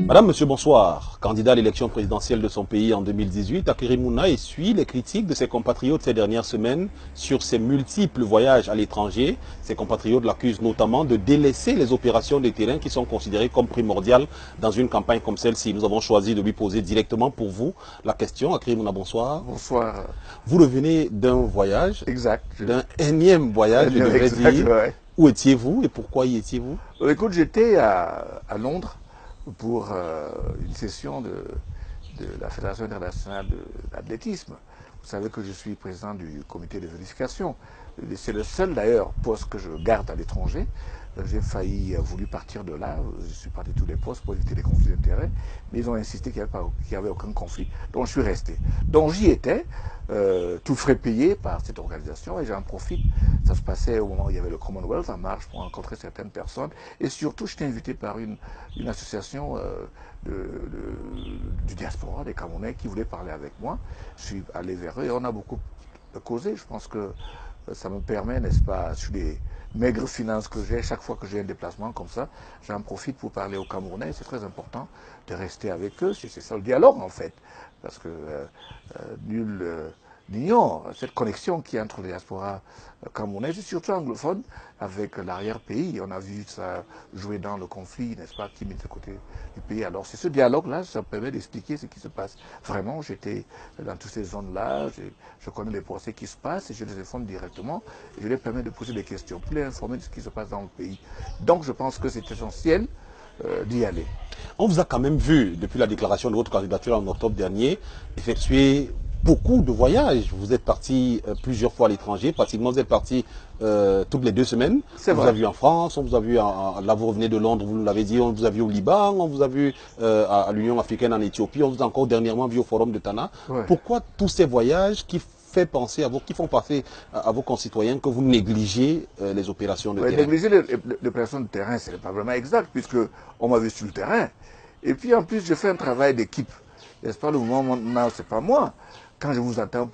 Madame, monsieur, bonsoir. Candidat à l'élection présidentielle de son pays en 2018, Hakainde Mouna essuie les critiques de ses compatriotes ces dernières semaines sur ses multiples voyages à l'étranger. Ses compatriotes l'accusent notamment de délaisser les opérations de terrain qui sont considérées comme primordiales dans une campagne comme celle-ci. Nous avons choisi de lui poser directement pour vous la question. Hakainde Mouna, bonsoir. Bonsoir. Vous revenez d'un voyage, d'un énième voyage, je devrais dire. Ouais. Où étiez-vous et pourquoi y étiez-vous? Écoute, j'étais à Londres pour une session de la Fédération internationale d'athlétisme. Vous savez que je suis président du comité de vérification. C'est le seul d'ailleurs poste que je garde à l'étranger. J'ai voulu partir de là. Je suis parti de tous les postes pour éviter les conflits d'intérêts. Mais ils ont insisté qu'il n'y avait aucun conflit. Donc je suis resté. Donc j'y étais, tout frais payé par cette organisation. Et j'en profite. Ça se passait au moment où il y avait le Commonwealth en marche pour rencontrer certaines personnes. Et surtout, j'étais invité par une association du diaspora, des Camerounais, qui voulaient parler avec moi. Je suis allé vers eux et on a beaucoup causé. Je pense que ça me permet, n'est-ce pas, sur les maigres finances que j'ai, chaque fois que j'ai un déplacement comme ça, j'en profite pour parler aux Camerounais. C'est très important de rester avec eux. C'est ça le dialogue, en fait. Parce que nul n'ignore cette connexion qui est entre les diasporas camerounaises et surtout anglophones avec l'arrière-pays. On a vu ça jouer dans le conflit, n'est-ce pas, qui met de côté du pays. Alors c'est ce dialogue-là, ça permet d'expliquer ce qui se passe. Vraiment, j'étais dans toutes ces zones-là, je connais les procès qui se passent et je les informe directement. Et je leur permets de poser des questions pour les informer de ce qui se passe dans le pays. Donc je pense que c'est essentiel d'y aller. On vous a quand même vu, depuis la déclaration de votre candidature en octobre dernier, effectuer beaucoup de voyages. Vous êtes parti plusieurs fois à l'étranger, pratiquement vous êtes parti toutes les 2 semaines. On vous a vu en France, on vous a vu, là vous revenez de Londres, vous l'avez dit, on vous a vu au Liban, on vous a vu à l'Union africaine en Éthiopie, on vous a encore dernièrement vu au Forum de Tana. Ouais. Pourquoi tous ces voyages qui font penser à vos concitoyens que vous négligez les opérations de terrain? Négliger les opérations de terrain, ce n'est pas vraiment exact, puisque on m'a vu sur le terrain. Et puis en plus, je fais un travail d'équipe. N'est-ce pas, le mouvement, ce n'est pas moi. Quand je vous entends